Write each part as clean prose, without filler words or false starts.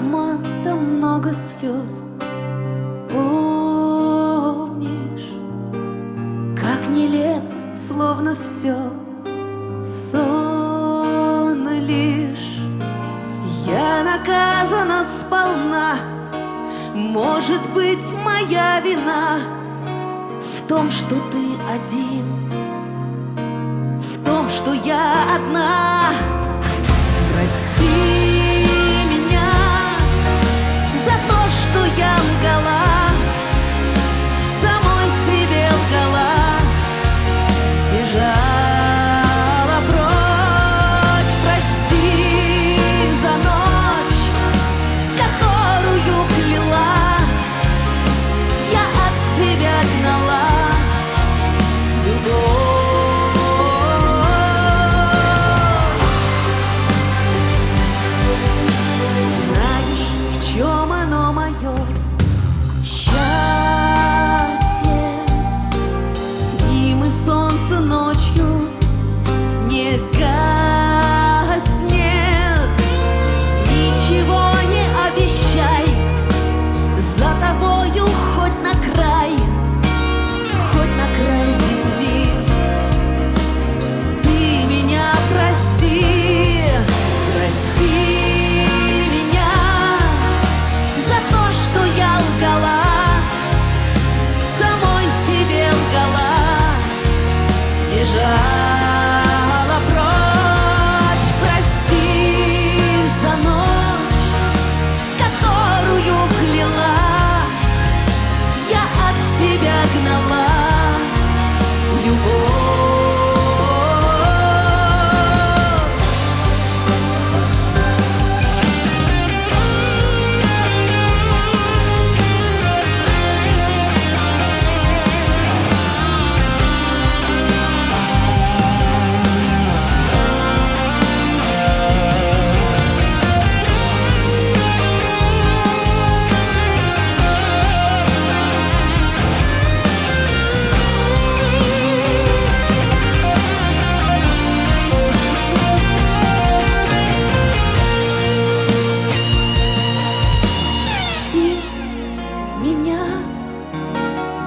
обман, там много слез. Помнишь, как нелепо, словно все сон лишь. Я наказана сполна, может быть, моя вина в том, что ты один, в том, что я одна. Прости меня за то, что я лгала, самой себе лгала, бежала прочь. Прости за ночь, которую кляла, я от себя гнала любовь. В чем оно мое счастье? С ним и солнце ночью не гаснет. Ничего не обещай, за тобою хоть на край земли. Ты меня прости, прости за то, что я лгала, самой себе лгала, бежала прочь. Прости за ночь, которую кляла, я от себя гнала любовь.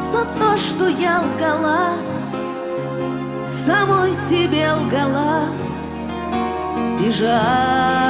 За то, что я лгала, самой себе лгала, бежала